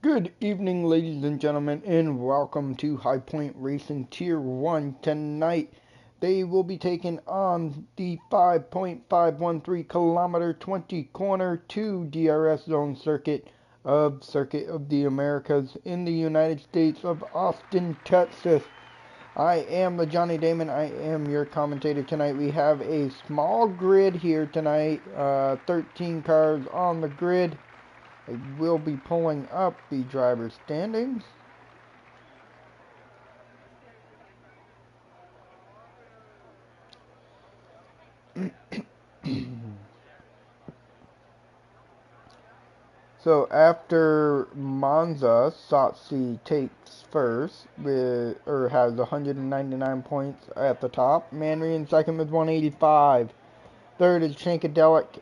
Good evening, ladies and gentlemen, and welcome to High Point Racing Tier 1. Tonight, they will be taking on the 5.513 kilometer 20 corner 2 DRS zone circuit of the Americas in the United States of Austin, Texas. I am the Johnny Damon. I am your commentator tonight. We have a small grid here tonight, 13 cars on the grid. I will be pulling up the driver standings. So after Monza, Sotsi takes first has 199 points at the top. Manry in second with 185. Third is Shankadelic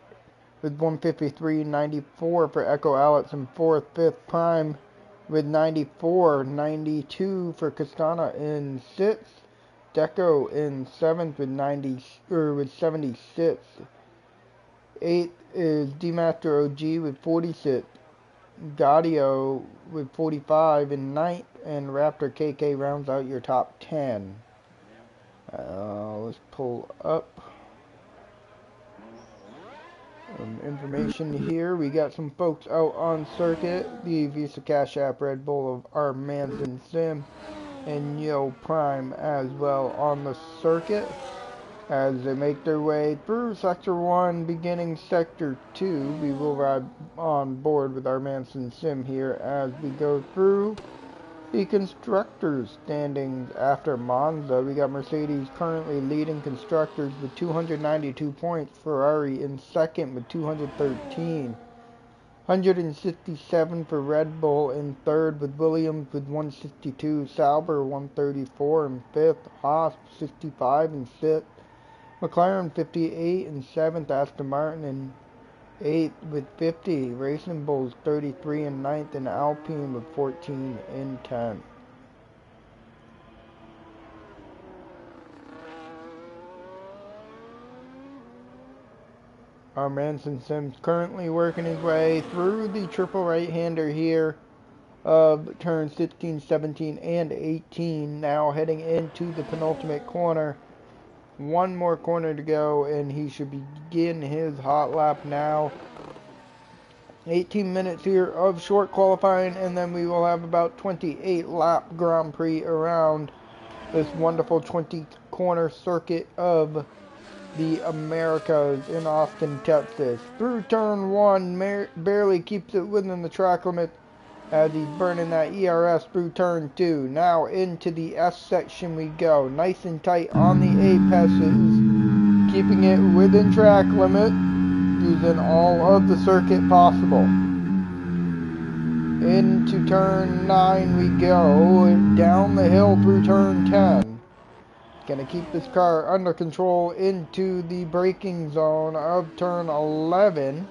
with 153.94 for Echo Alex in fourth. Fifth, Prime with 94.92 for Castana in sixth. Deco in seventh with 76. Eighth is D-Master OG with 46. Gaudio with 45 in ninth, and Raptor KK rounds out your top 10. Let's pull up information here. We got some folks out on circuit. The Visa Cash App Red Bull of R. Manson Sim and Yo Prime as well on the circuit as they make their way through Sector 1, beginning Sector 2. We will ride on board with our Manson Sim here as we go through the constructors standings after Monza. We got Mercedes currently leading constructors with 292 points. Ferrari in second with 213. 167 for Red Bull in third, with Williams with 162. Sauber 134 in fifth. Haas 65 in sixth. McLaren 58 in seventh. Aston Martin in 8th with 50, Racing Bulls 33 in 9th, and Alpine with 14 in 10th. Our Manson Sims currently working his way through the triple right-hander here of turns 16, 17, and 18, now heading into the penultimate corner. One more corner to go, and he should begin his hot lap now. 18 minutes here of short qualifying, and then we will have about 28 lap Grand Prix around this wonderful 20 corner circuit of the Americas in Austin, Texas. Through turn 1, barely keeps it within the track limit as he's burning that ERS through turn 2. Now into the S section we go. Nice and tight on the apexes, keeping it within track limit, using all of the circuit possible. Into turn 9 we go, and down the hill through turn 10. Gonna keep this car under control into the braking zone of turn 11.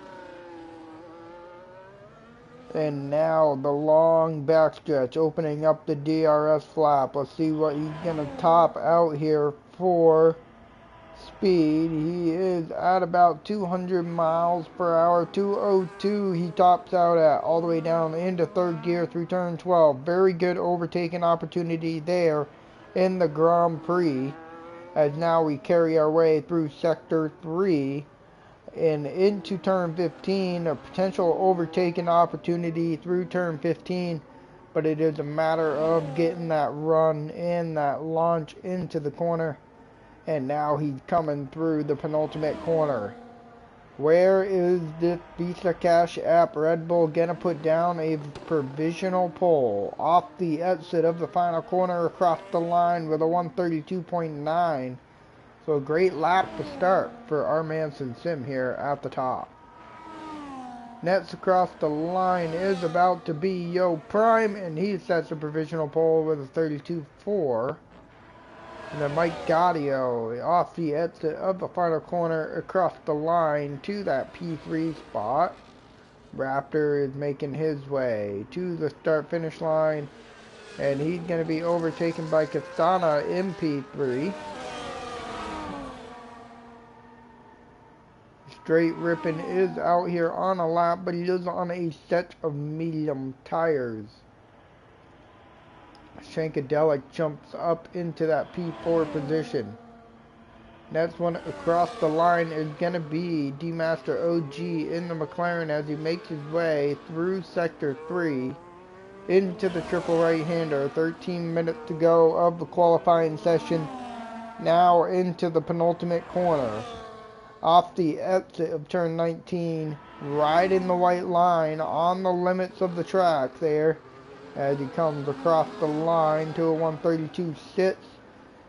And now the long backstretch, opening up the DRS flap. Let's see what he's gonna top out here for speed. He is at about 200 miles per hour, 202 he tops out at, all the way down into third gear through turn 12. Very good overtaking opportunity there in the Grand Prix, as now we carry our way through Sector 3 and into turn 15, a potential overtaking opportunity through turn 15, but it is a matter of getting that run and that launch into the corner. And now he's coming through the penultimate corner. Where is this Visa Cash App Red Bull gonna put down a provisional pole? Off the exit of the final corner across the line with a 132.9. So a great lap to start for our Manson Sim here at the top. Next across the line is about to be Yo Prime, and he sets a provisional pole with a 32.4. And then Mike Gaudio off the exit of the final corner across the line to that P3 spot. Raptor is making his way to the start-finish line, and he's going to be overtaken by Castana in P3. Straight Rippin is out here on a lap, but he is on a set of medium tires. Shankadelic jumps up into that P4 position. Next one across the line is going to be D-Master OG in the McLaren as he makes his way through Sector 3 into the triple right-hander. 13 minutes to go of the qualifying session. Now into the penultimate corner. Off the exit of turn 19, right in the white line on the limits of the track there as he comes across the line to a 132.6.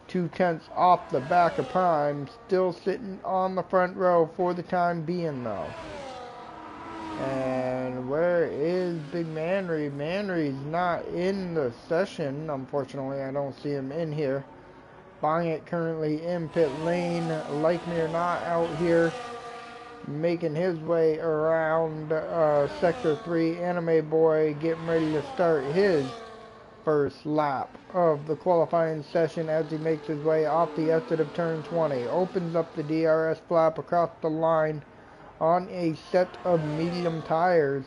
2/10 off the back of Prime, still sitting on the front row for the time being though. And where is Big Manry? Manry's not in the session, unfortunately. I don't see him in here. Bonyet currently in pit lane, like me or not, out here making his way around Sector 3. Anime Boy getting ready to start his first lap of the qualifying session as he makes his way off the exit of turn 20. Opens up the DRS flap across the line on a set of medium tires.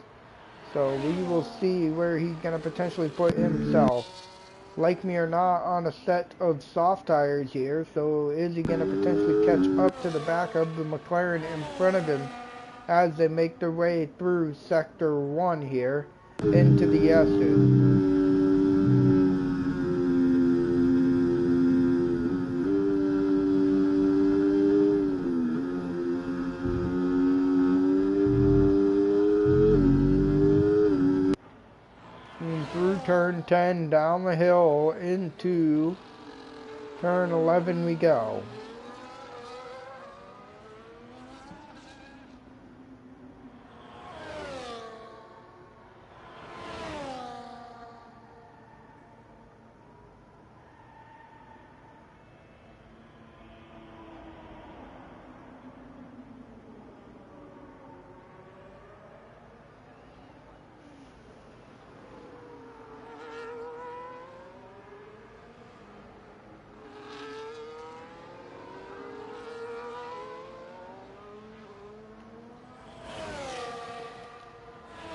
So we will see where he's going to potentially put himself. Like me or not, on a set of soft tires here. So is he going to potentially catch up to the back of the McLaren in front of him as they make their way through Sector 1 here into the S's. Turn 10 down the hill into turn 11 we go.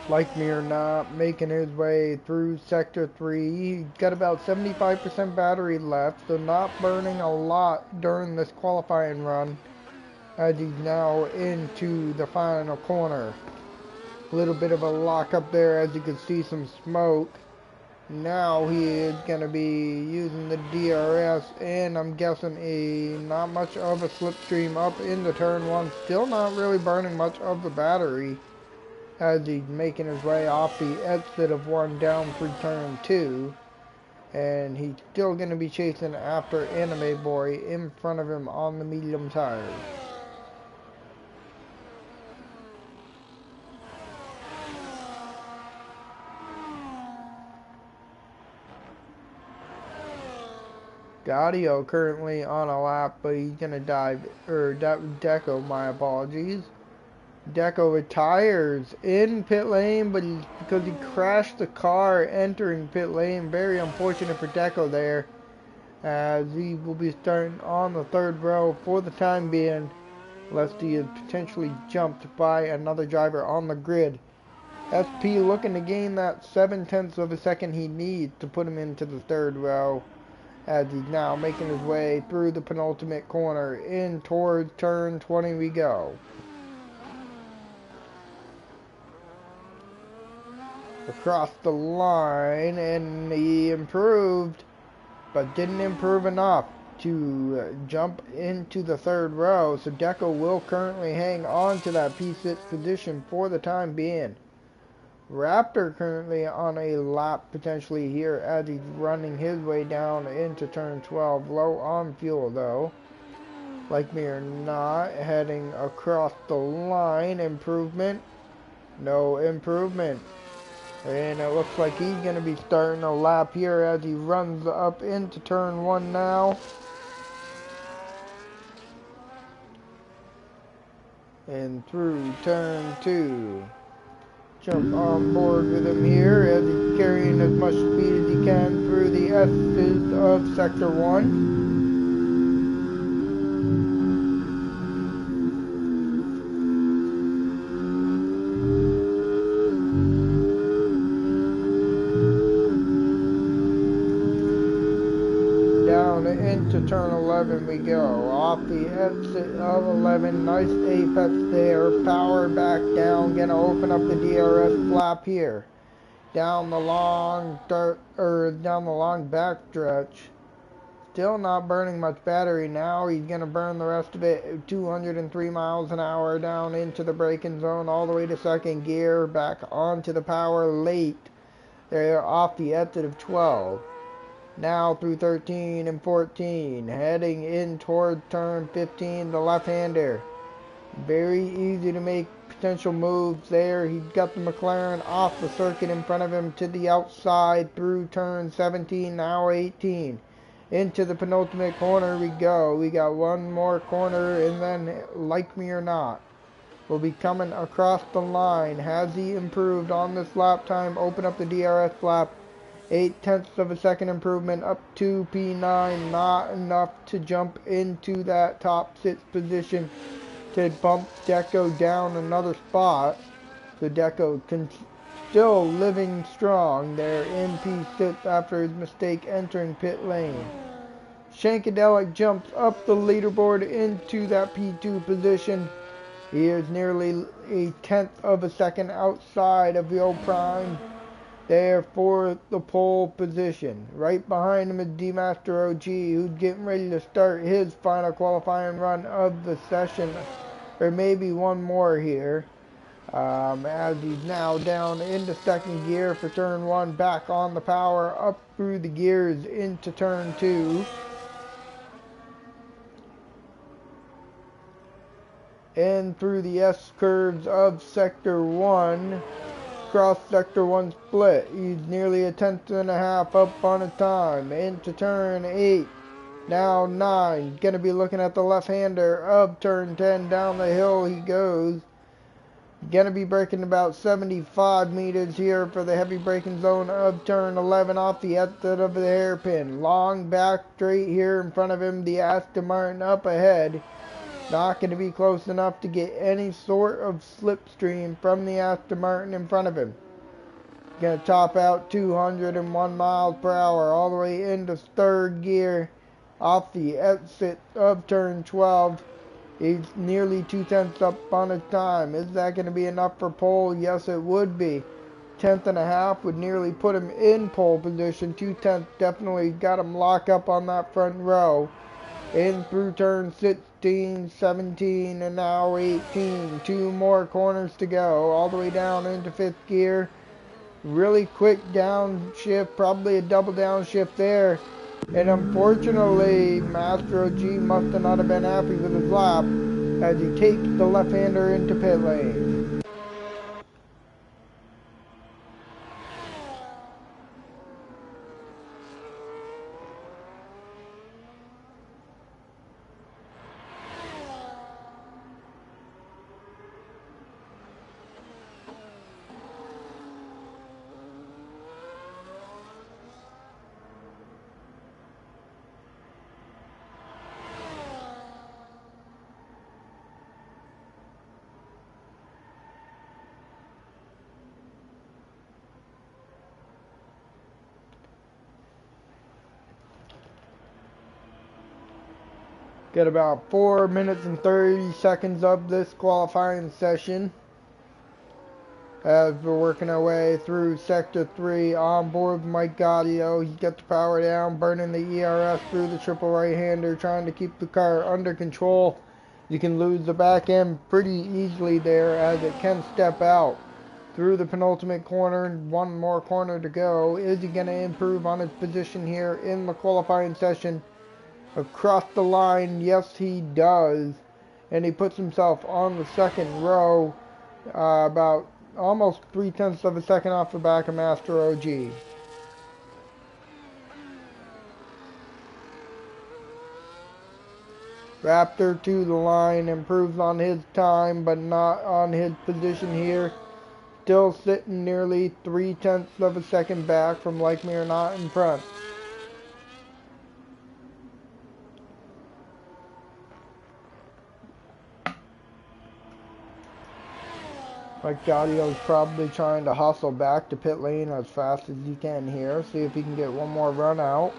Like me or not, making his way through Sector 3. He's got about 75% battery left, so not burning a lot during this qualifying run as he's now into the final corner. A little bit of a lock up there as you can see some smoke. Now he is going to be using the DRS and I'm guessing not much of a slipstream up into turn 1. Still not really burning much of the battery as he's making his way off the exit of 1 down through turn 2. And he's still going to be chasing after Anime Boy in front of him on the medium tires. Gaudio currently on a lap, but he's going to dive, Deco, my apologies. Deco retires in pit lane, but because he crashed the car entering pit lane. Very unfortunate for Deco there, as he will be starting on the third row for the time being, lest he is potentially jumped by another driver on the grid. SP looking to gain that 7/10 of a second he needs to put him into the third row, as he's now making his way through the penultimate corner in towards turn 20 we go. Across the line, and he improved, but didn't improve enough to jump into the third row. So Deco will currently hang on to that P6 position for the time being. Raptor currently on a lap potentially here as he's running his way down into turn 12. Low on fuel though. Like me or not, heading across the line. Improvement? No improvement. And it looks like he's going to be starting a lap here as he runs up into turn 1 now. And through turn 2. Jump on board with him here as he's carrying as much speed as he can through the S's of Sector 1. down into turn 11 we go. Off the exit of 11, nice apex there. Power back down, gonna open up the DRS flap here. Down the long back stretch. Still not burning much battery now. He's going to burn the rest of it 203 miles an hour down into the braking zone all the way to second gear, back onto the power late. They're off the exit of 12. Now through 13 and 14, heading in toward turn 15, the left-hander. Very easy to make potential moves there. He's got the McLaren off the circuit in front of him to the outside through turn 17, now 18. Into the penultimate corner we go. We got one more corner, and then, like me or not, we'll be coming across the line. Has he improved on this lap time? Open up the DRS flap. 0.8 of a second improvement up to P9. Not enough to jump into that top 6 position to bump Deco down another spot. So Deco still living strong there in P6 after his mistake entering pit lane. Shankadelic jumps up the leaderboard into that P2 position. He is nearly 0.1 of a second outside of Yo Prime there for the pole position. Right behind him is D-Master OG, who's getting ready to start his final qualifying run of the session. There may be one more here. As he's now down into second gear for turn 1, back on the power, up through the gears into turn 2. And through the S-curves of sector 1, cross sector 1 split. He's nearly 0.1 up on a time. Into turn 8. Now 9. Gonna be looking at the left-hander of turn 10. Down the hill he goes. Gonna be braking about 75 meters here for the heavy braking zone of turn 11 off the exit of the hairpin. Long back straight here in front of him. The Aston Martin up ahead. Not going to be close enough to get any sort of slipstream from the Aston Martin in front of him. Going to top out 201 miles per hour all the way into third gear off the exit of turn 12. He's nearly 0.2 up on his time. Is that going to be enough for pole? Yes, it would be. 0.1 would nearly put him in pole position. 0.2 definitely got him locked up on that front row. In through turn 16, 17, and now 18. 2 more corners to go, all the way down into 5th gear. Really quick downshift, probably a double downshift there. And unfortunately, Master OG must have not have been happy with his lap as he takes the left-hander into pit lane. Get about 4 minutes and 30 seconds of this qualifying session as we're working our way through sector 3 on board with Mike Gaudio. He's got the power down, burning the ERS through the triple right-hander, trying to keep the car under control. You can lose the back end pretty easily there as it can step out through the penultimate corner. One more corner to go. Is he going to improve on his position here in the qualifying session? Across the line, yes he does, and he puts himself on the second row, about almost 0.3 of a second off the back of Master OG. Raptor to the line, improves on his time but not on his position here. Still sitting nearly 0.3 of a second back from Like Me or Not in front. Mike Gaudio's probably trying to hustle back to pit lane as fast as he can here. See if he can get one more run out.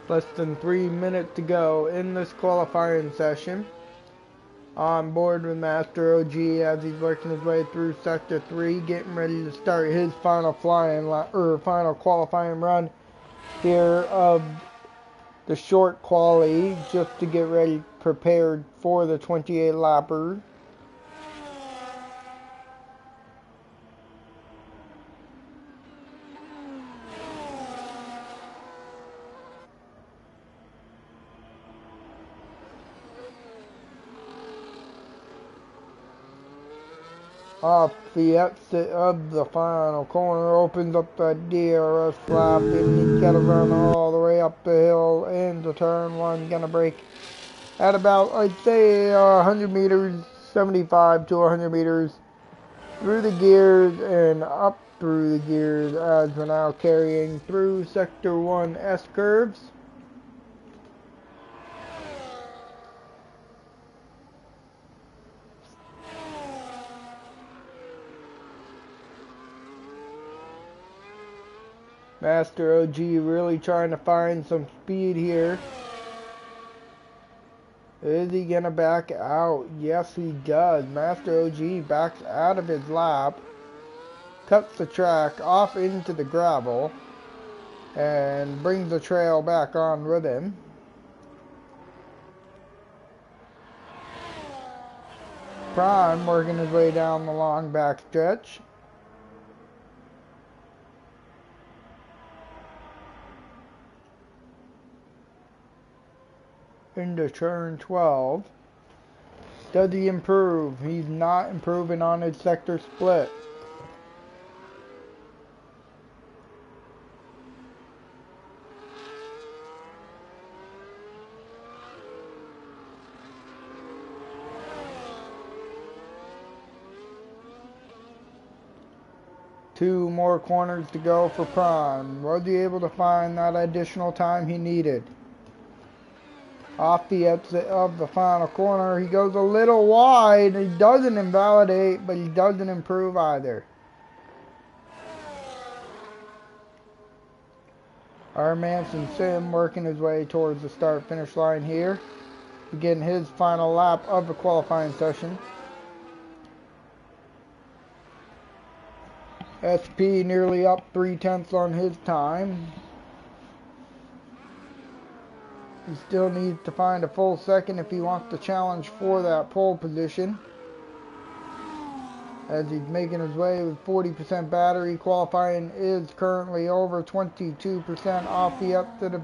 Less than 3 minutes to go in this qualifying session. On board with Master OG as he's working his way through Sector 3, getting ready to start his final final qualifying run here of the short quali, just to get ready prepared for the 28 lapper. Off the exit of the final corner, opens up the DRS flap, and he's got to run all the way up the hill into turn 1. Gonna brake at about, I'd say, 100 meters, 75 to 100 meters through the gears and up through the gears as we're now carrying through Sector 1 S-curves. Master OG really trying to find some speed here. Is he gonna back out? Yes, he does. Master OG backs out of his lap, cuts the track off into the gravel, and brings the trail back on with him. Prime working his way down the long back stretch. Into turn 12. Does he improve? He's not improving on his sector split. Two more corners to go for Prime. Was he able to find that additional time he needed? Off the exit of the final corner, he goes a little wide. He doesn't invalidate, but he doesn't improve either. Our Manson Sim working his way towards the start-finish line here, getting his final lap of the qualifying session. SP nearly up 3/10 on his time. He still needs to find a full second if he wants to challenge for that pole position. As he's making his way with 40% battery, qualifying is currently over 22% off the exit of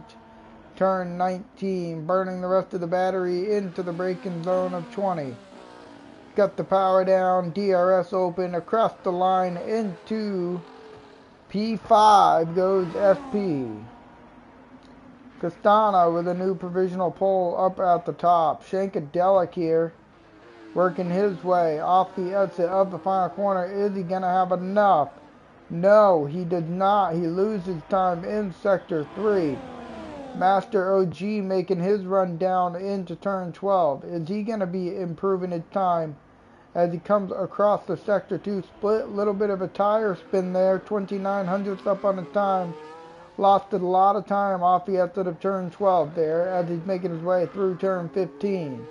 turn 19, burning the rest of the battery into the braking zone of 20. Got the power down, DRS open, across the line into P5 goes SP. Castana with a new provisional pole up at the top. Shankadelic here working his way off the exit of the final corner. Is he going to have enough? No, he does not. He loses time in Sector 3. Master OG making his run down into turn 12. Is he going to be improving his time as he comes across the Sector 2 split? Little bit of a tire spin there. 29 hundredths up on the time. Lost a lot of time off the exit of turn 12 there as he's making his way through turn 15.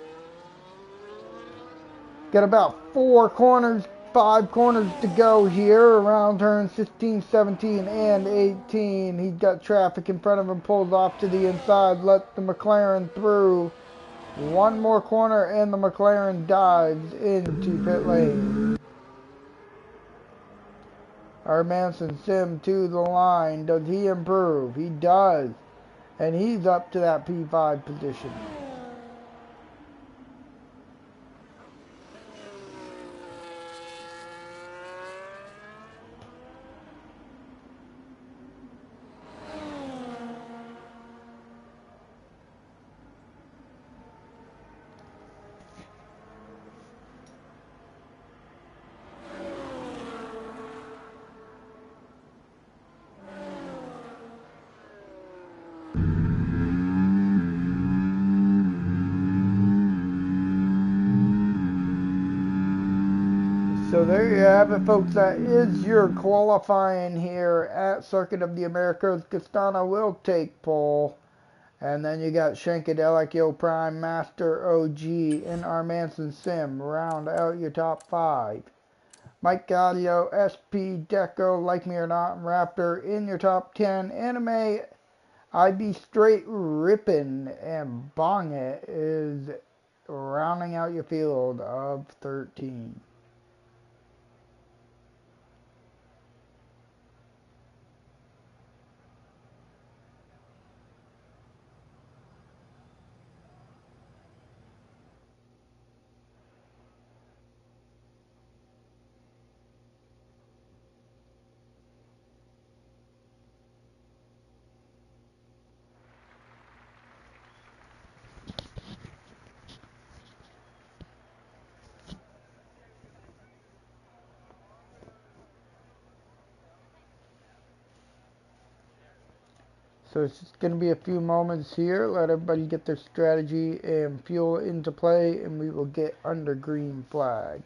Got about 5 corners to go here around turns 15, 17, and 18. He's got traffic in front of him, pulls off to the inside, lets the McLaren through. One more corner and the McLaren dives into pit lane. Our Manson Sim to the line. Does he improve? He does. And he's up to that P5 position. So there you have it, folks. That is your qualifying here at Circuit of the Americas. Castana will take pole And then you got Shankadelic, Yo Prime, Master OG, and Armanson Sim round out your top 5. Mike Gaudio, SP, Deco, Like Me or Not, and Raptor in your top 10. Anime, IB Straight Rippin' and Bong It is rounding out your field of 13. So it's just going to be a few moments here. Let everybody get their strategy and fuel into play, and we will get under green flag.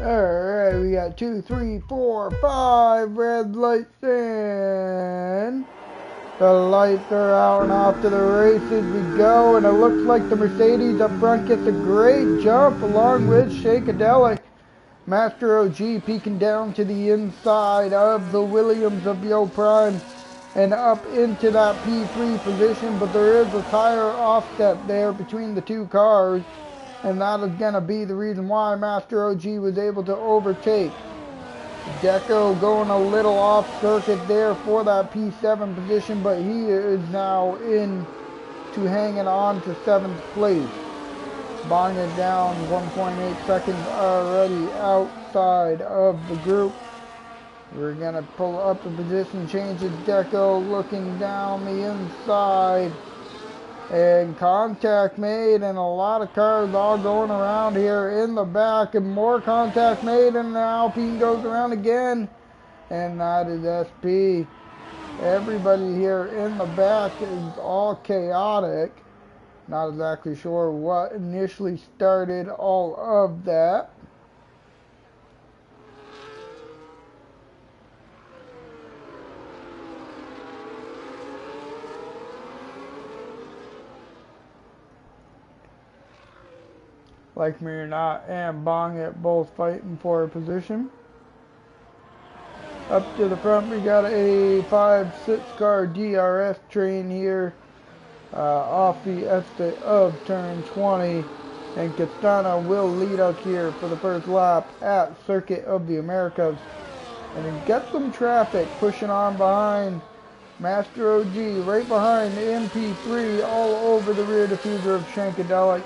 Alright, we got 2, 3, 4, 5 red lights in. The lights are out and off to the races we go, and it looks like the Mercedes up front gets a great jump along with Shankadelic. Master OG peeking down to the inside of the Williams of Yo Prime and up into that P3 position, but there is a tire offset there between the two cars, and that is going to be the reason why Master OG was able to overtake. Deco going a little off circuit there for that P7 position, but he is now in to hanging on to 7th place. Bong it down 1.8 seconds already outside of the group. We're going to pull up the position changes. Deco looking down the inside. And contact made, and a lot of cars all going around here in the back, and more contact made, and the Alpine goes around again, and that is SP. Everybody here in the back is all chaotic. Not exactly sure what initially started all of that. like me or not, and Bongit both fighting for a position. Up to the front, we got a 5-6 car DRS train here off the exit of turn 20, and Castana will lead us here for the first lap at Circuit of the Americas. And then get some traffic pushing on behind Master OG, right behind the MP3, all over the rear diffuser of Shankadelic.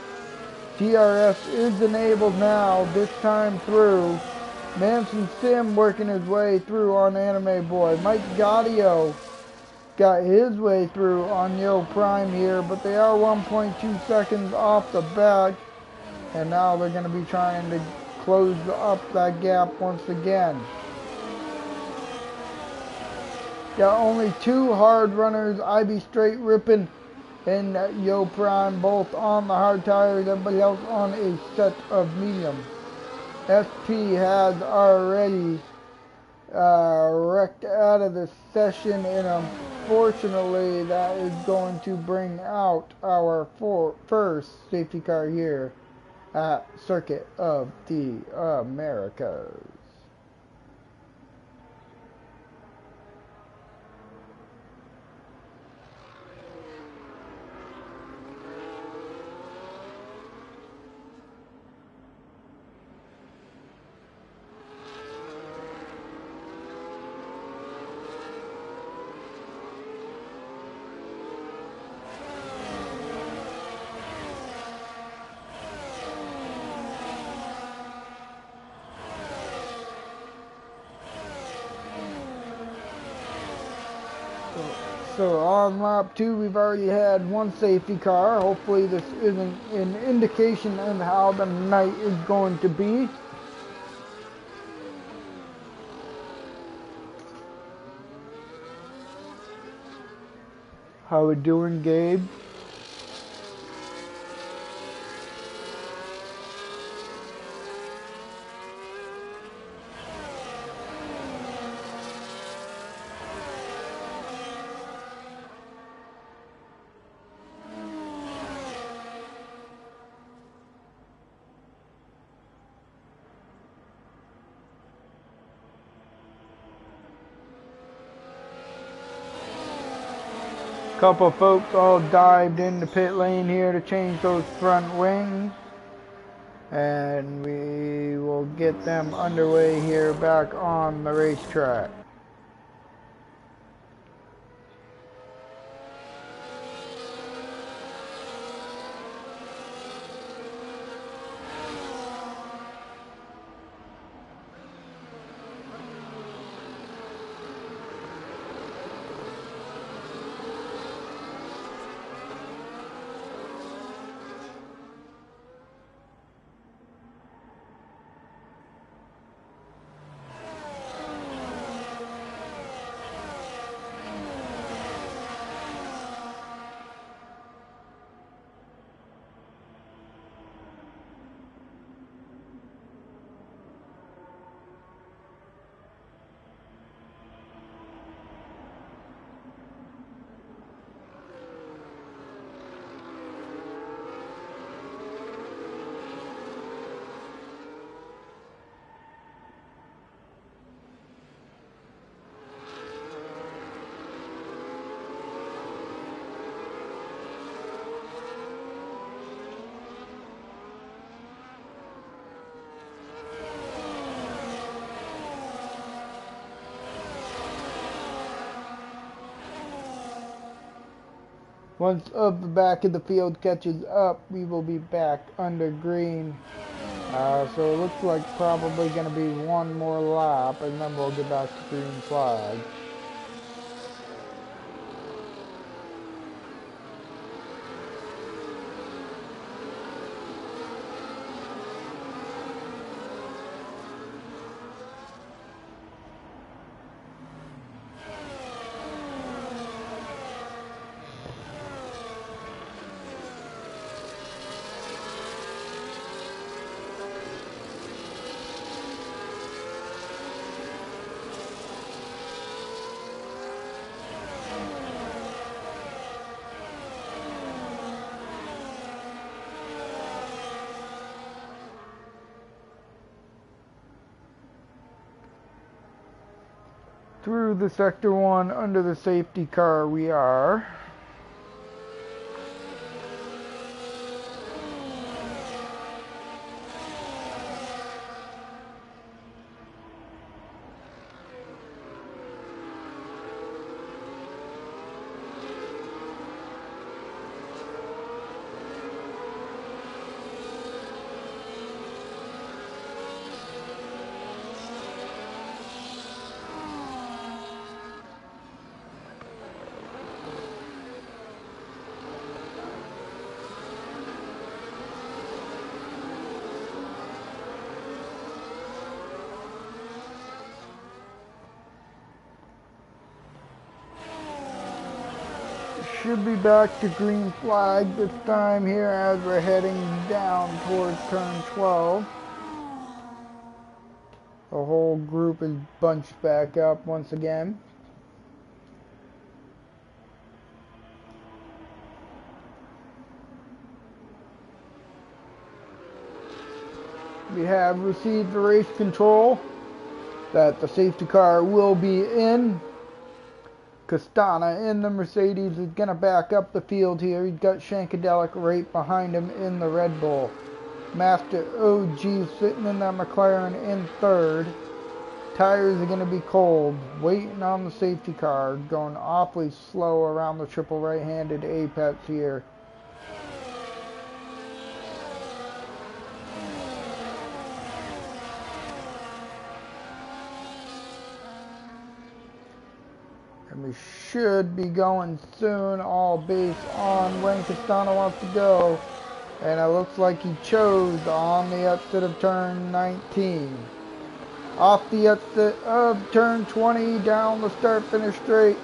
DRS is enabled now, this time through. Manson Sim working his way through on Anime Boy. Mike Gaudio got his way through on Yo Prime here, but they are 1.2 seconds off the back. And now they're going to be trying to close up that gap once again. Got only two hard runners, IB Straight Rippin' and Yo Prime, both on the hard tires, everybody else on a set of medium. SP has already wrecked out of the session, and unfortunately that is going to bring out our first safety car here at Circuit of the Americas. So on lap 2, we've already had one safety car. Hopefully this isn't an indication of how the night is going to be. How we doing, Gabe? Couple folks all dived in the pit lane here to change those front wings, and we will get them underway here back on the racetrack. Once up the back of the field catches up, we will be back under green. So it looks like probably going to be one more lap, and then we'll get back to green flag. through the sector 1 under the safety car we are. Should be back to green flag this time here as we're heading down towards turn 12. The whole group is bunched back up once again. We have received the race control that the safety car will be in. Castana in the Mercedes is going to back up the field here. He's got Shankadelic right behind him in the Red Bull. Master OG sitting in that McLaren in third. Tires are going to be cold. Waiting on the safety car. Going awfully slow around the triple right-handed apex here. And we should be going soon, all based on when Castana wants to go. And it looks like he chose on the exit of turn 19. Off the exit of turn 20, down the start-finish straight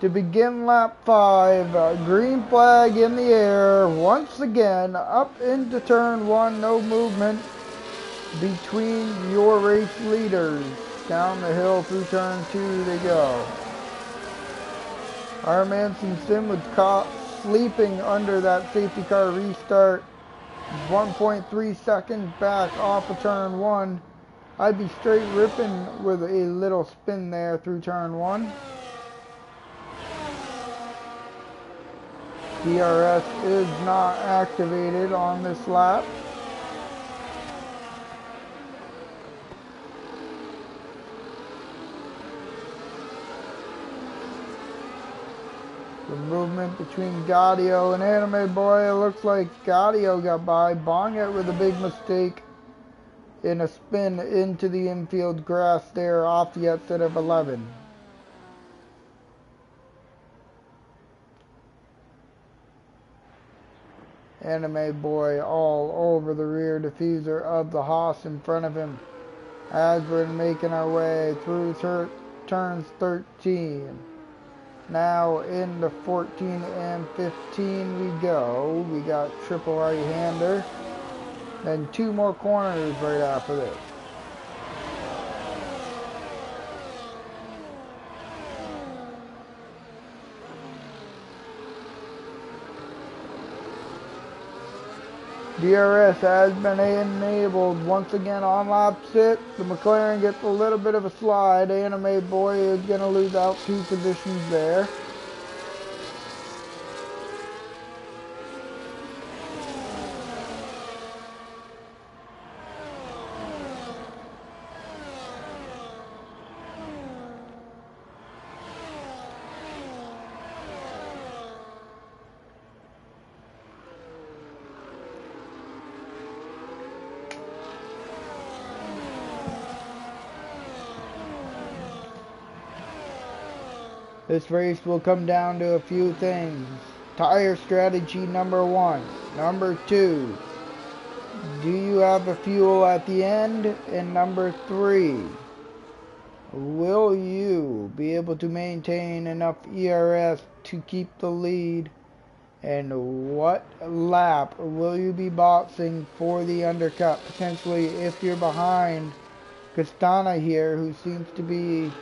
to begin lap 5. Green flag in the air. Once again, up into turn 1, no movement between your race leaders. Down the hill through turn 2 they go. Armanson Sim was caught sleeping under that safety car restart. 1.3 seconds back off of turn 1. I'd be straight ripping with a little spin there through turn 1. DRS is not activated on this lap. The movement between Gaudio and Anime Boy, it looks like Gaudio got by. Bonget with a big mistake in a spin into the infield grass there off the exit of 11. Anime Boy all over the rear diffuser of the Haas in front of him as we're making our way through turns 13. Now into 14 and 15 we go. We got triple right-hander. Then 2 more corners right after this. DRS has been enabled once again on lap 6. The McLaren gets a little bit of a slide. Anime Boy is going to lose out 2 positions there. This race will come down to a few things. Tire strategy number 1. Number 2, do you have a fuel at the end? And number 3, will you be able to maintain enough ERS to keep the lead? And what lap will you be boxing for the undercut? Potentially if you're behind Castana here, who seems to be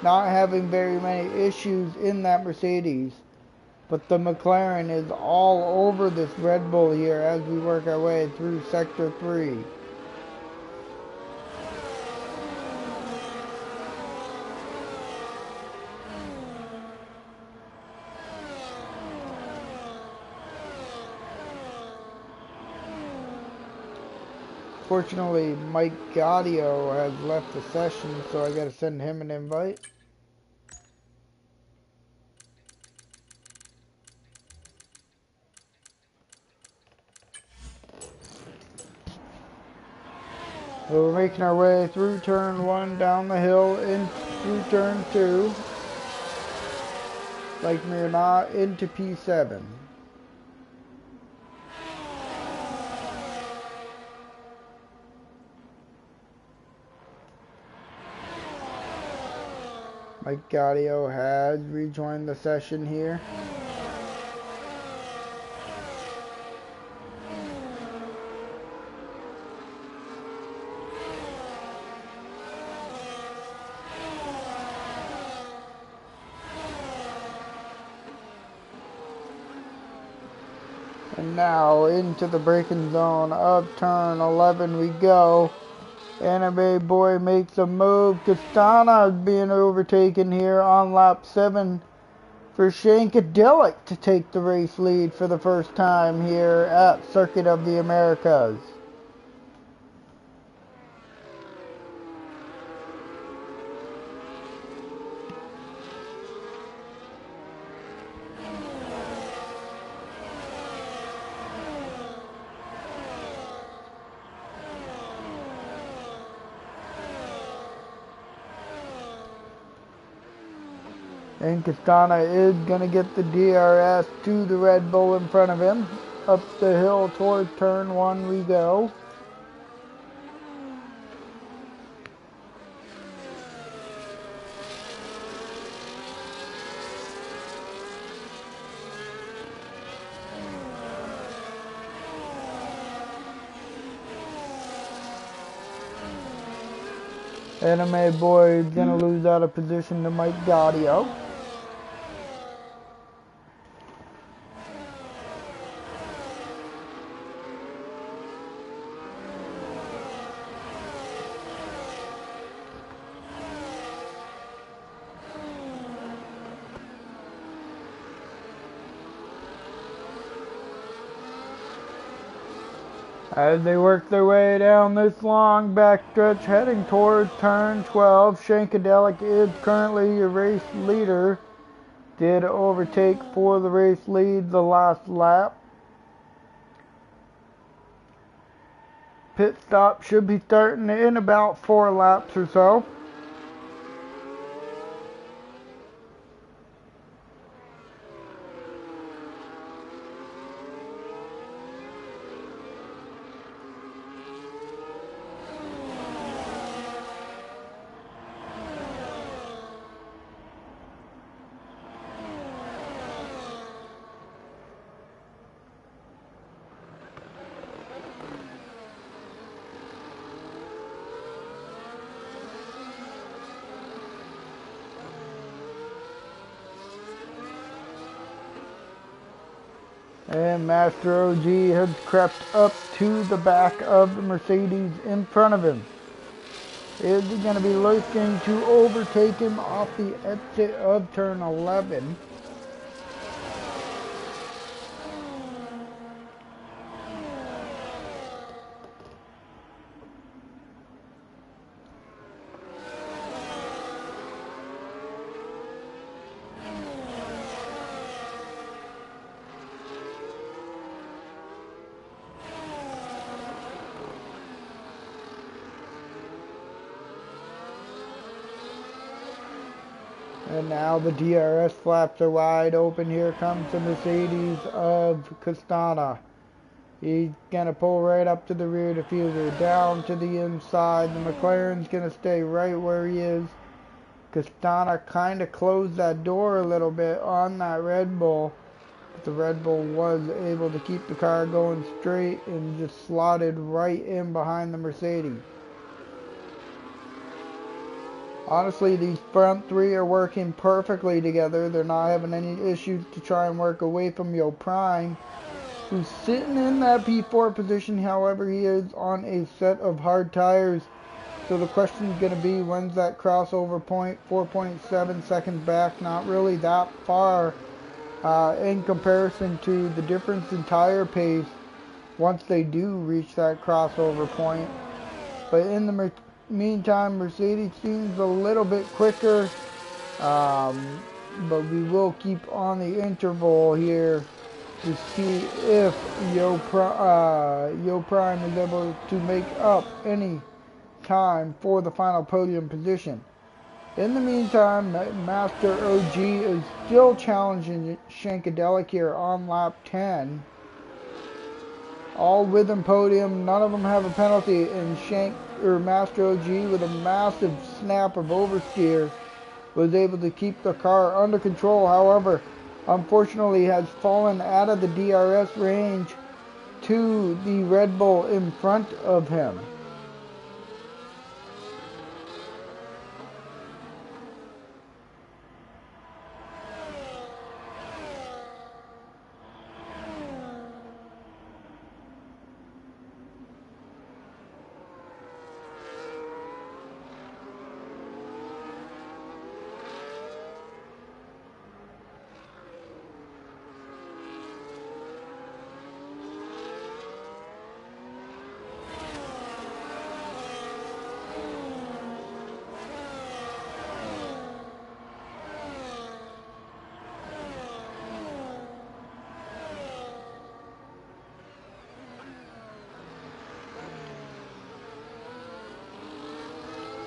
not having very many issues in that Mercedes. But the McLaren is all over this Red Bull here as we work our way through Sector 3. Fortunately, Mike Gaudio has left the session, so I gotta send him an invite. So we're making our way through turn 1, down the hill, in through turn 2. Like me or not, into P7. Mike Gaudio has rejoined the session here. And now into the braking zone of turn 11 we go. Anime Boy makes a move. Castana is being overtaken here on lap 7 for Shankadelic to take the race lead for the first time here at Circuit of the Americas. And Castana is going to get the DRS to the Red Bull in front of him. Up the hill towards turn 1 we go. Anime Boy is going to lose out of position to Mike Gaudio. As they work their way down this long backstretch heading towards turn 12, Shankadelic is currently your race leader. Did overtake for the race lead the last lap. Pit stop should be starting in about 4 laps or so. And Master OG has crept up to the back of the Mercedes in front of him. Is he going to be looking to overtake him off the exit of turn 11? And now the DRS flaps are wide open. Here comes the Mercedes of Castana. He's going to pull right up to the rear diffuser, down to the inside. The McLaren's going to stay right where he is. Castana kind of closed that door a little bit on that Red Bull. But the Red Bull was able to keep the car going straight and just slotted right in behind the Mercedes. Honestly, these front three are working perfectly together. They're not having any issues to try and work away from Yo Prime, who's sitting in that P4 position. However, he is on a set of hard tires. So the question is going to be, when's that crossover point? 4.7 seconds back. Not really that far in comparison to the difference in tire pace once they do reach that crossover point. But in the meantime, Mercedes seems a little bit quicker, but we will keep on the interval here to see if Yo Prime is able to make up any time for the final podium position. In the meantime, Master OG is still challenging Shankadelic here on lap 10. All with him podium, none of them have a penalty, and Master OG with a massive snap of oversteer was able to keep the car under control. However, unfortunately has fallen out of the DRS range to the Red Bull in front of him.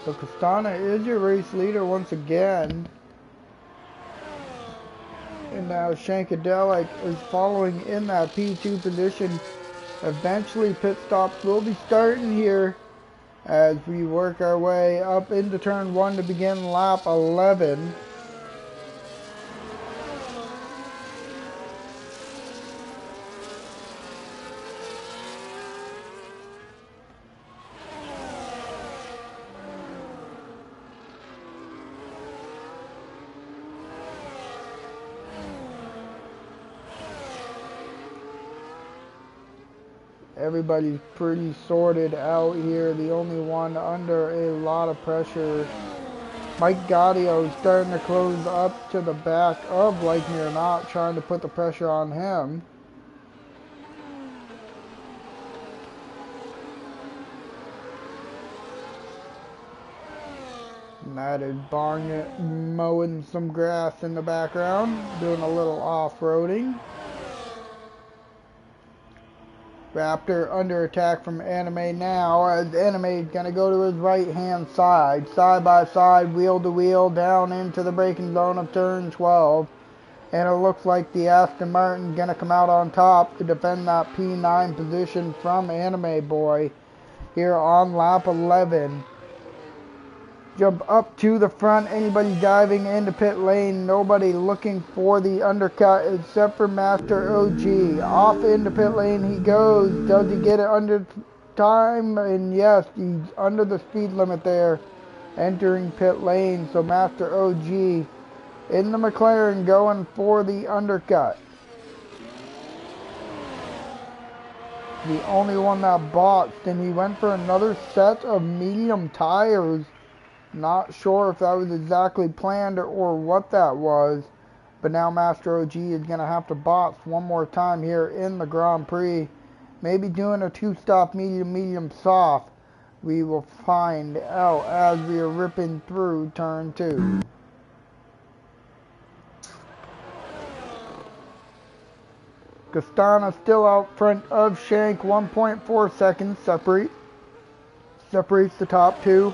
So Castana is your race leader once again. And now Shankadelic is following in that P2 position. Eventually pit stops will be starting here as we work our way up into turn 1 to begin lap 11. Everybody's pretty sorted out here. The only one under a lot of pressure, Mike Gaudio, is starting to close up to the back of Like Me or Not, trying to put the pressure on him. And that is Barnett mowing some grass in the background, doing a little off-roading. Raptor under attack from Anime now, as Anime is going to go to his right hand side by side, wheel to wheel, down into the braking zone of turn 12. And it looks like the Aston Martin is going to come out on top to defend that P9 position from Anime Boy here on lap 11. Jump up to the front, anybody diving into pit lane, nobody looking for the undercut except for Master OG. Off into pit lane he goes. Does he get it under time? And yes, he's under the speed limit there, entering pit lane. So Master OG in the McLaren going for the undercut. The only one that botched, and he went for another set of medium tires. Not sure if that was exactly planned or what that was, but now Master OG is going to have to box one more time here in the Grand Prix. Maybe doing a two-stop medium soft. We will find out as we are ripping through turn 2. Castana still out front of Shank, 1.4 seconds separates the top two.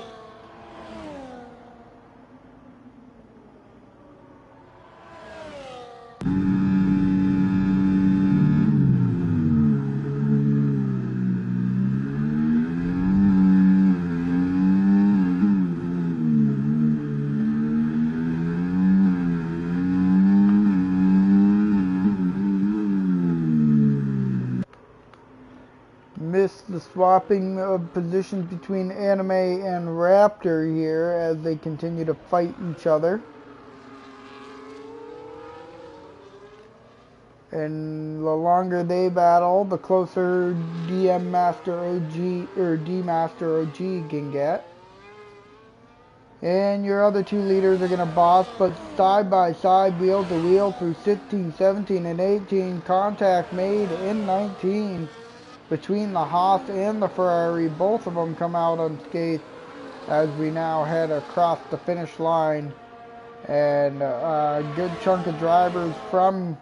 Missed the swapping of positions between Anime and Raptor here as they continue to fight each other. And the longer they battle, the closer DM Master OG or D Master OG can get. And your other two leaders are going to boss, but side by side, wheel to wheel through 16, 17, and 18. Contact made in 19. between the Haas and the Ferrari. Both of them come out unscathed as we now head across the finish line. And a good chunk of drivers from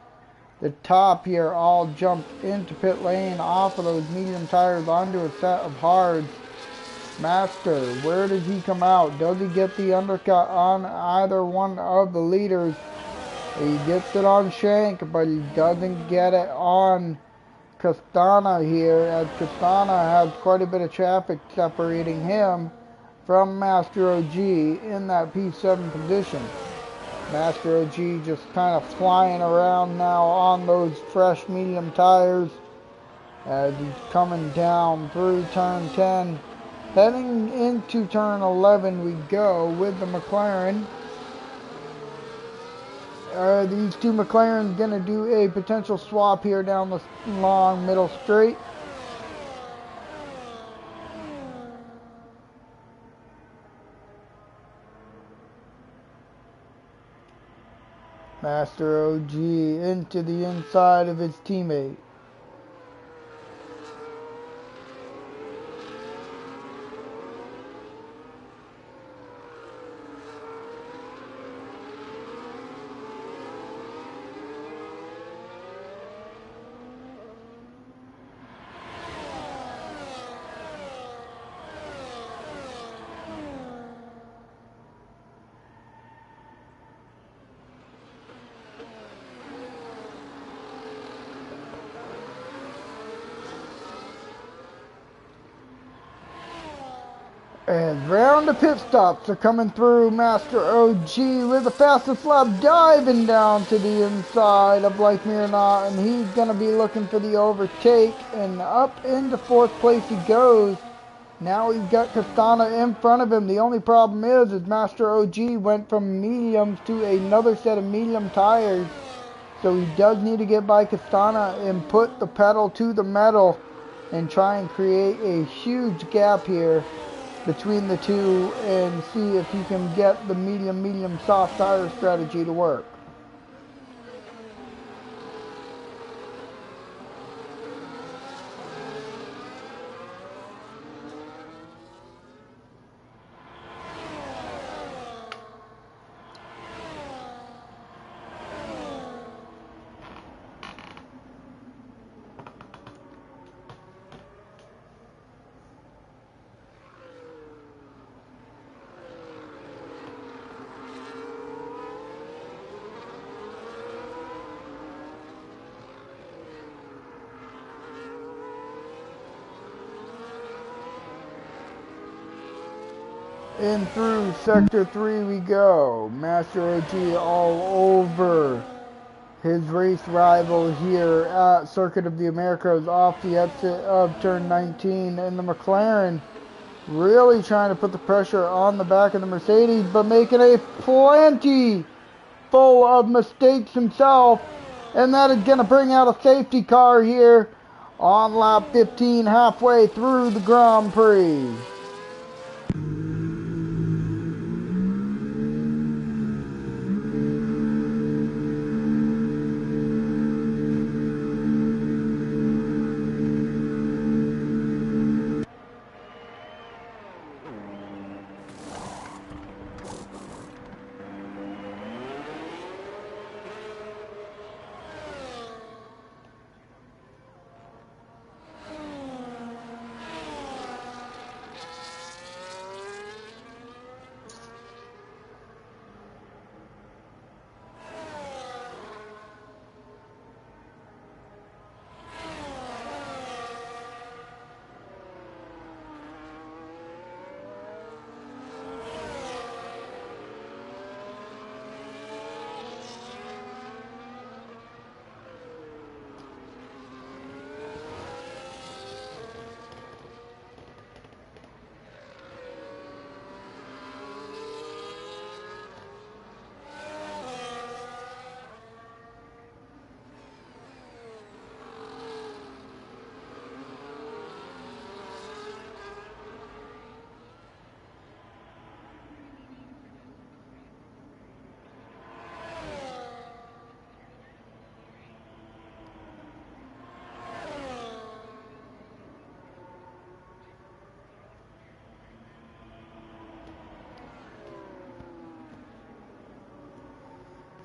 the top here all jumped into pit lane off of those medium tires onto a set of hards. Master, where does he come out? Does he get the undercut on either one of the leaders? He gets it on Shank, but he doesn't get it on Castana here, as Castana has quite a bit of traffic separating him from Master OG in that P7 position. Master OG just kind of flying around now on those fresh medium tires as he's coming down through turn 10. Heading into turn 11 we go with the McLaren. These two McLarens going to do a potential swap here down the long middle straight. Master OG into the inside of his teammate. And round of pit stops are coming through. Master OG with the fastest lap diving down to the inside of Blake Mironot, and he's going to be looking for the overtake, and up into fourth place he goes. Now he's got Castana in front of him. The only problem is Master OG went from mediums to another set of medium tires, so he does need to get by Castana and put the pedal to the metal and try and create a huge gap here between the two and see if he can get the medium soft tire strategy to work. In through Sector 3 we go. Master OG all over his race rival here at Circuit of the Americas off the exit of turn 19. And the McLaren really trying to put the pressure on the back of the Mercedes, but making a plenty full of mistakes himself. And that is going to bring out a safety car here on lap 15, halfway through the Grand Prix.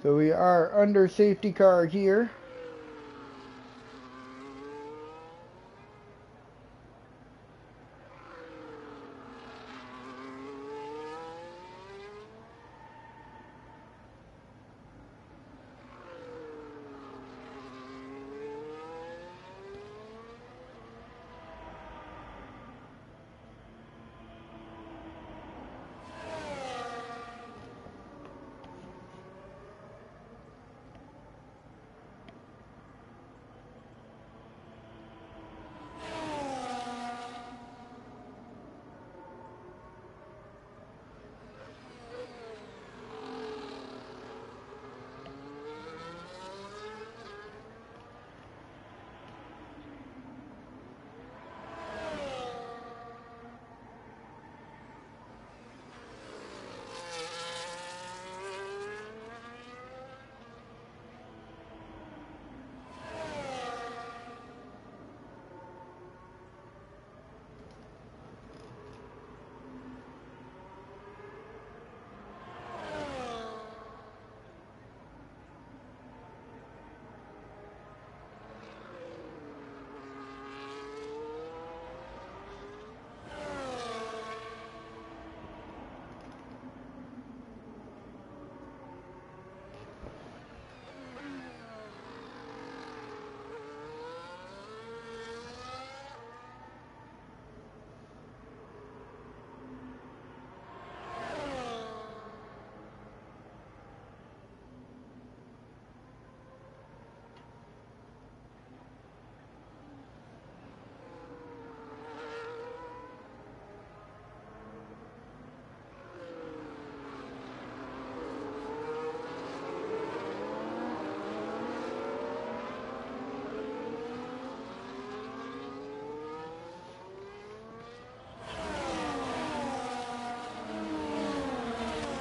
So we are under safety car here.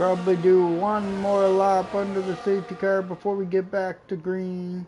Probably do one more lap under the safety car before we get back to green.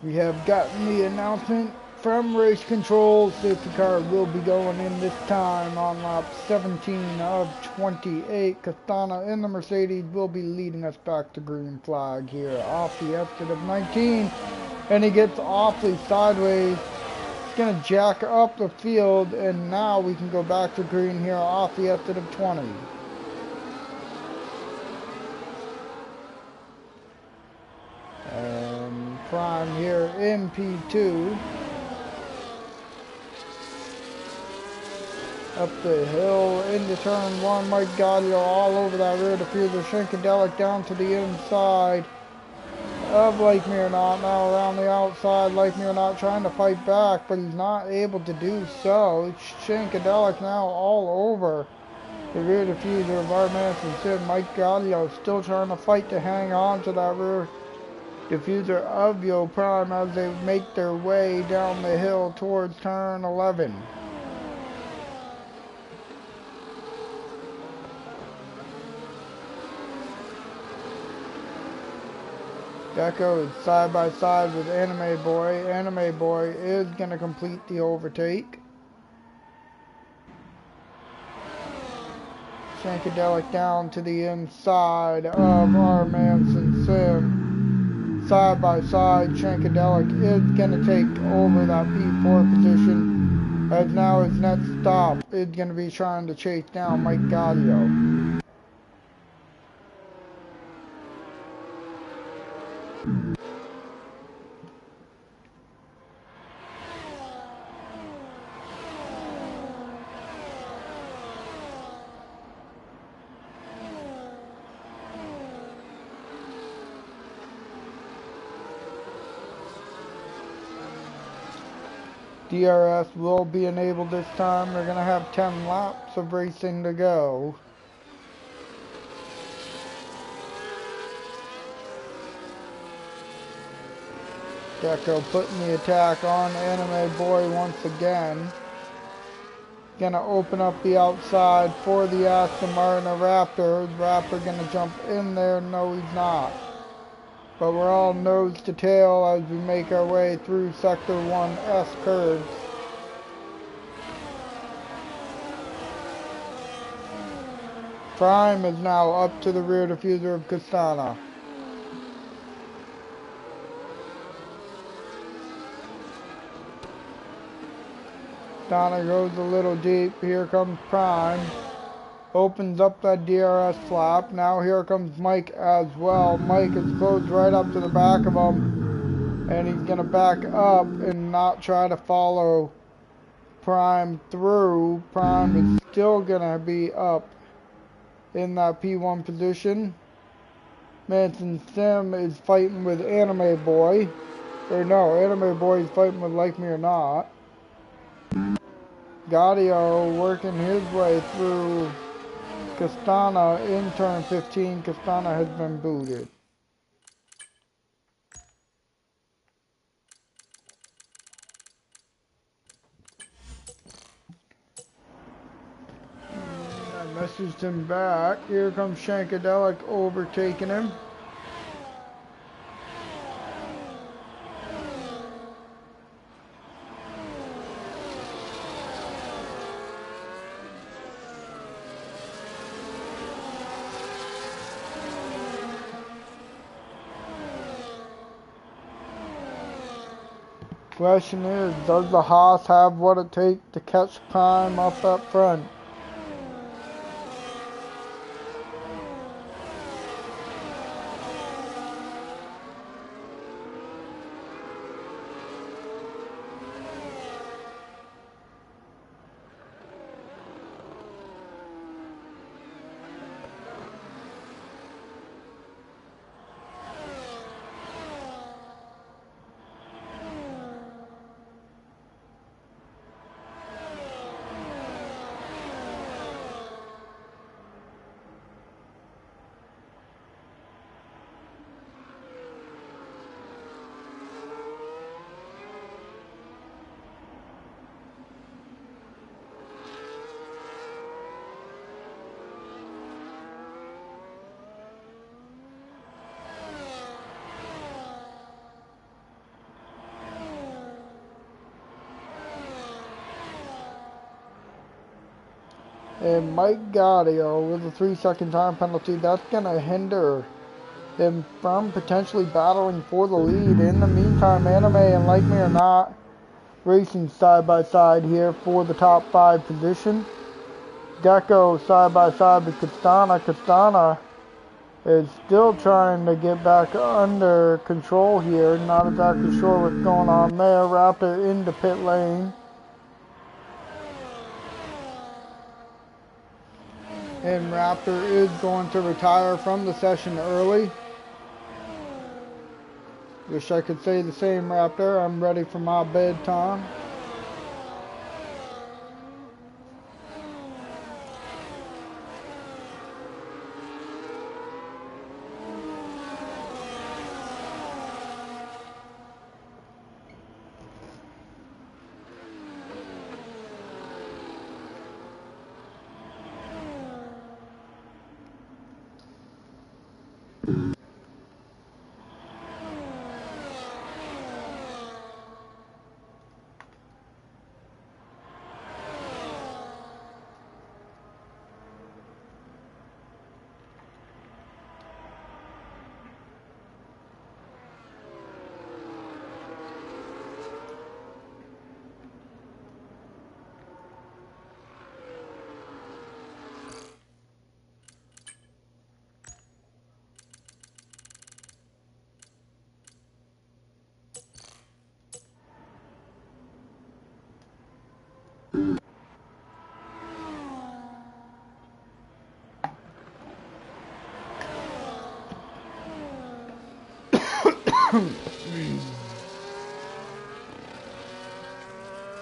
We have gotten the announcement from race control. Safety car will be going in this time on lap 17 of 28. Castana in the Mercedes will be leading us back to green flag here off the exit of 19. And he gets awfully sideways. He's going to jack up the field, and now we can go back to green here off the exit of 20. Prime here in P2. Up the hill into turn 1. Mike Gaudio all over that rear diffuser. Shankadelic down to the inside of Lake Miraunot. Now around the outside. Lake Miraunot trying to fight back, but he's not able to do so. It's Shankadelic now all over the rear diffuser of our Manson Sim. Mike Gaudio still trying to fight to hang on to that rear diffuser of Yo Prime as they make their way down the hill towards turn 11. Deco is side by side with Anime Boy. Anime Boy is going to complete the overtake. Shankadelic down to the inside of our Manson Sim. Side by side, Shankadelic is going to take over that P4 position, as now his next stop is going to be trying to chase down Mike Gaudio. DRS will be enabled this time. They're going to have 10 laps of racing to go. Deco putting the attack on Anime Boy once again. Going to open up the outside for the Aston Martin Raptor. Raptor going to jump in there. No, he's not. But we're all nose to tail as we make our way through Sector 1S curves. Prime is now up to the rear diffuser of Castana. Castana goes a little deep. Here comes Prime. Opens up that DRS flap. Now here comes Mike as well. Mike is close right up to the back of him. And he's going to back up and not try to follow Prime through. Prime is still going to be up in that P1 position. Manson Sim is fighting with Anime Boy. Or no, Anime Boy is fighting with Like Me or Not. Gaudio working his way through Castana in turn 15. Castana has been booted. I messaged him back. Here comes Shankadelic overtaking him. Question is, does the Haas have what it takes to catch Prime up front? And Mike Gaudio with a 3-second time penalty. That's going to hinder him from potentially battling for the lead. In the meantime, Anime and Like Me or Not racing side by side here for the top 5 position. Deco side by side with Castana. Castana is still trying to get back under control here. Not exactly sure what's going on there. Raptor into pit lane. And Raptor is going to retire from the session early. Wish I could say the same, Raptor. I'm ready for my bedtime.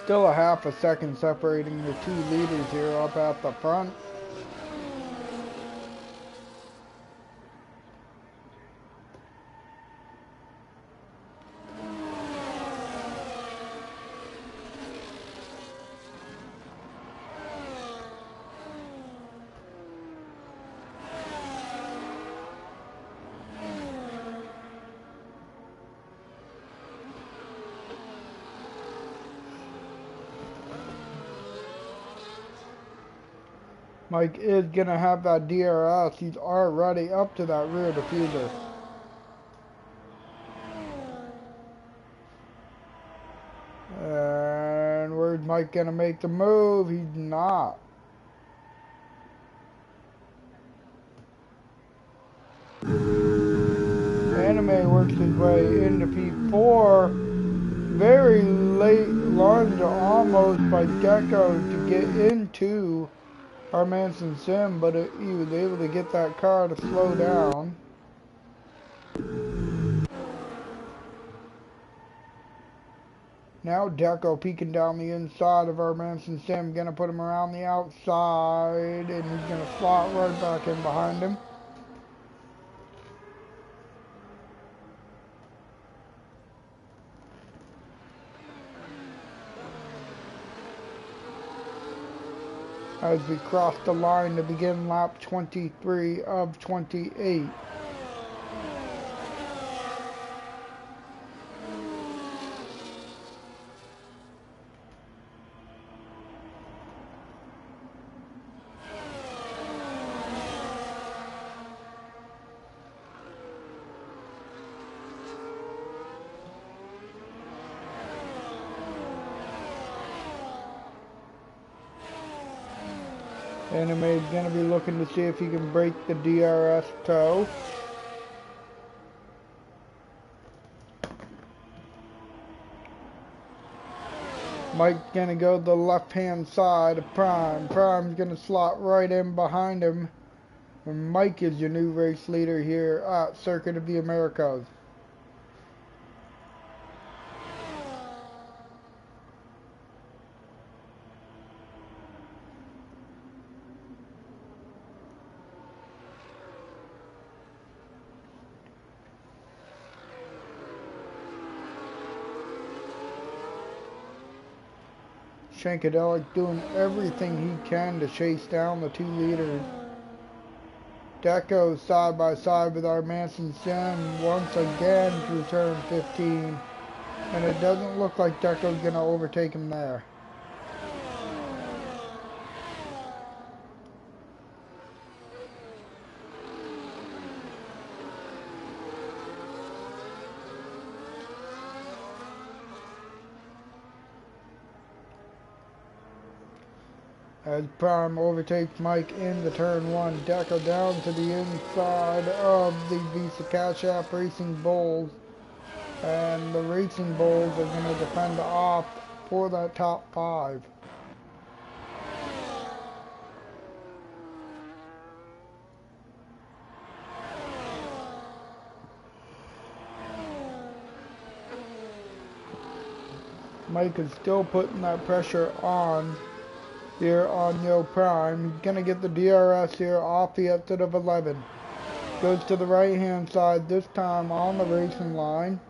Still a half a second separating the 2 leaders here up at the front. Mike is going to have that DRS. He's already up to that rear diffuser. And where's Mike going to make the move? He's not. Anime works his way into P4. Very late lunge almost by Gecko to get into our Manson Sim, but he was able to get that car to slow down. Now Deco peeking down the inside of our Manson Sim, gonna put him around the outside, and he's gonna slot right back in behind him. As we cross the line to begin lap 23 of 28. Anime is going to be looking to see if he can break the DRS toe. Mike's going to go the left-hand side of Prime. Prime's going to slot right in behind him. And Mike is your new race leader here at Circuit of the Americas. Shankadelic doing everything he can to chase down the 2 leaders. Deco side by side with our Manson Sim once again through turn 15. And it doesn't look like Deco's going to overtake him there. As Prime overtakes Mike in the turn one. Deco down to the inside of the Visa Cash App Racing Bulls. And the Racing Bulls are going to defend off for that top five. Mike is still putting that pressure on here on Yo Prime. He's going to get the DRS here off the exit of 11. Goes to the right hand side, this time on the racing line.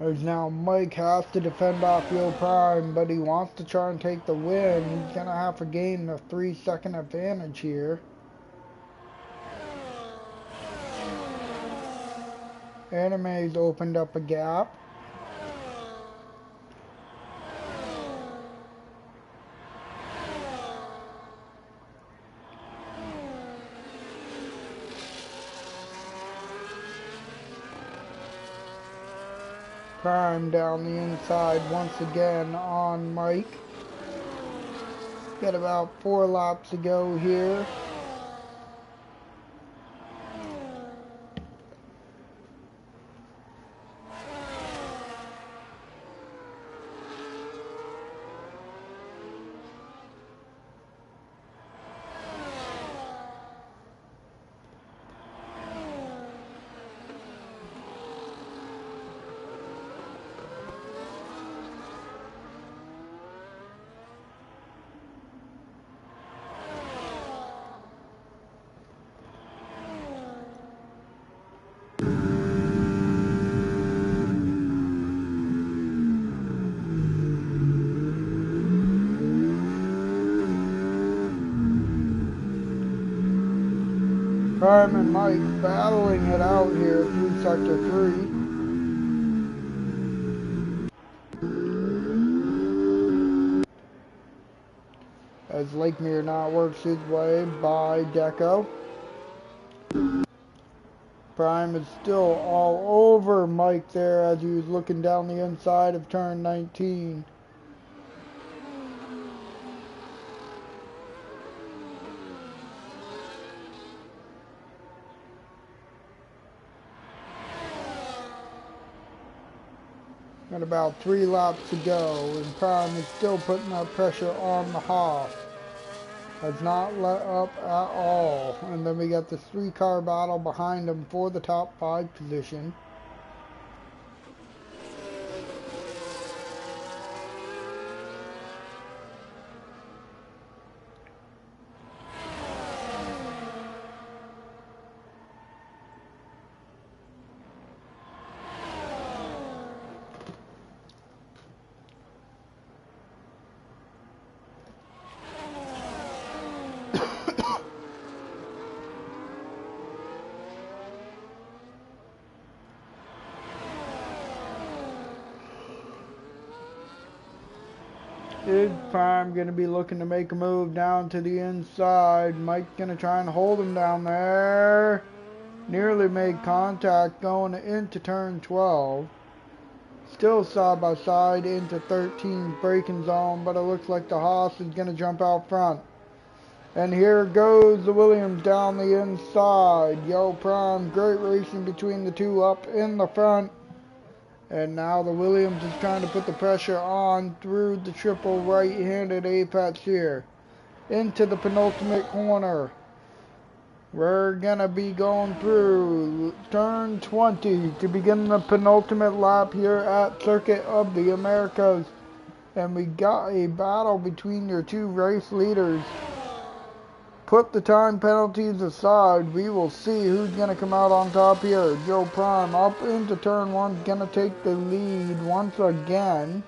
As now Mike has to defend off Yo Prime, but he wants to try and take the win. He's going to have to gain a 3-second advantage here. Anime's opened up a gap. Prime down the inside once again on Mike. Got about 4 laps to go here. Prime and Mike battling it out here through Sector 3. As Lakemere now works his way by Deco. Prime is still all over Mike there as he was looking down the inside of turn 19. Got about 3 laps to go, and Prime is still putting that pressure on the Haas. Has not let up at all. And then we got this 3-car battle behind him for the top 5 position. Is Prime going to be looking to make a move down to the inside? Mike's going to try and hold him down there. Nearly made contact going into turn 12. Still side by side into 13 braking zone, but it looks like the Haas is going to jump out front. And here goes the Williams down the inside. Yo Prime, great racing between the two up in the front. And now the Williams is trying to put the pressure on through the triple right-handed apex here. Into the penultimate corner. We're going to be going through turn 20 to begin the penultimate lap here at Circuit of the Americas. And we got a battle between your two race leaders. Put the time penalties aside, we will see who's going to come out on top here. Yo Prime up into turn 1, going to take the lead once again.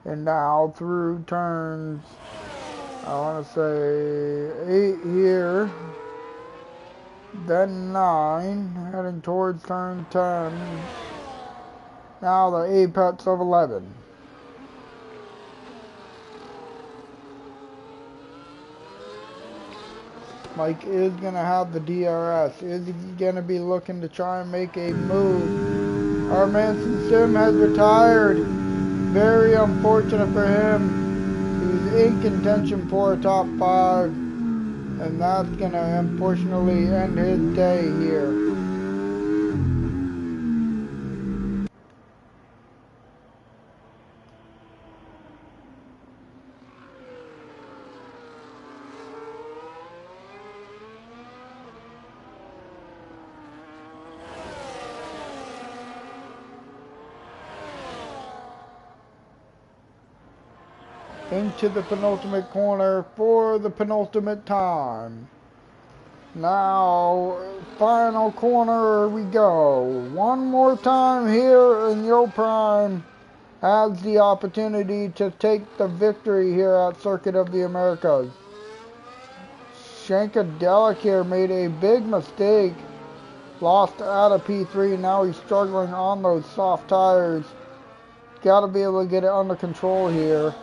And now through turns, I want to say 8 here, then 9, heading towards turn 10. Now the apex of 11. Mike is going to have the DRS. Is he going to be looking to try and make a move? Our Manson Sim has retired. Very unfortunate for him. He was in contention for a top 5. And that's going to unfortunately end his day here. Into the penultimate corner for the penultimate time. Now, final corner we go. One more time here, and Yo Prime has the opportunity to take the victory here at Circuit of the Americas. Shankadelic here made a big mistake. Lost out of P3, now he's struggling on those soft tires. Got to be able to get it under control here.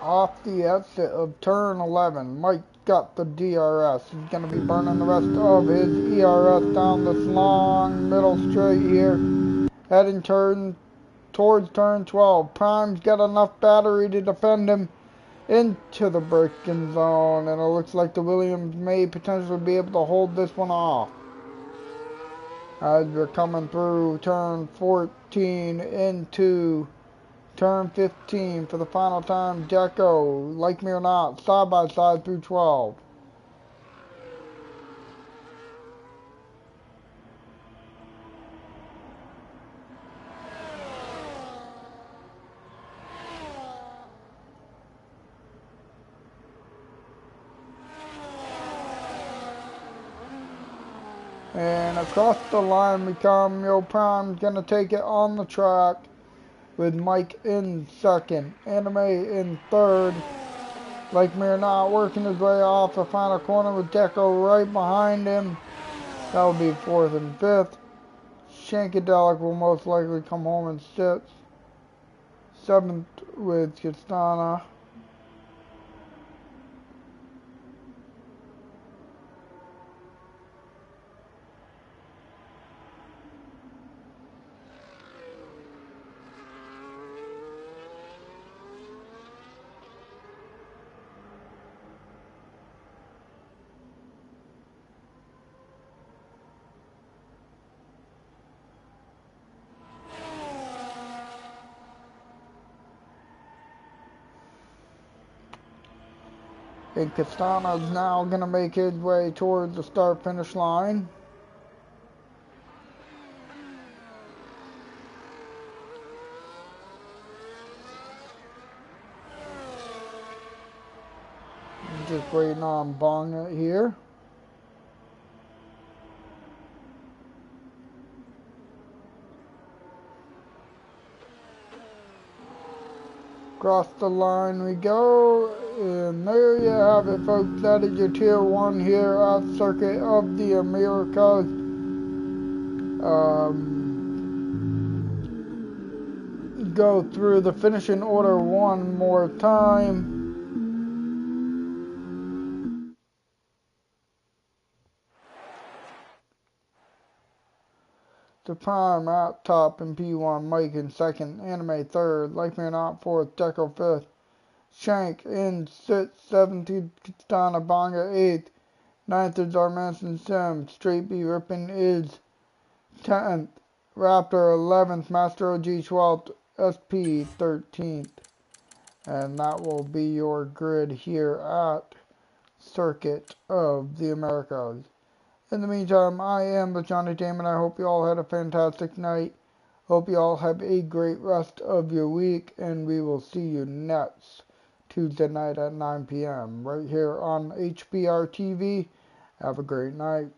Off the exit of turn 11, Mike got the DRS. He's going to be burning the rest of his ERS down this long middle straight here. Heading towards turn 12. Prime's got enough battery to defend him into the braking zone. And it looks like the Williams may potentially be able to hold this one off. As we're coming through turn 14 into turn 15 for the final time. Deco, like me or not, side by side through 12. And across the line we come. Yo Prime's gonna take it on the track with Mike in second, Anime in third. Like me or not, working his way off the final corner with Deco right behind him. That'll be fourth and fifth. Shankadelic will most likely come home in sixth. Seventh with Castana. And Castana's now going to make his way towards the start-finish line. Just waiting on Bonga here. Across the line we go, and there you have it, folks. That is your Tier 1 here at Circuit of the Americas. Go through the finishing order one more time. The Prime at top in P1, Mike in second, Anime third, Like Me or Not fourth, Deco fifth, Shank in sixth, 17th, Katana Bonga eighth, 9th is our Manson Sim, Straight B Rippin is 10th, Raptor 11th, Master OG 12th, SP 13th. And that will be your grid here at circuit of the Americas. In the meantime, I am the Johnny Damon. I hope you all had a fantastic night. Hope you all have a great rest of your week, and we will see you next Tuesday night at 9 p.m. right here on HBR TV. Have a great night.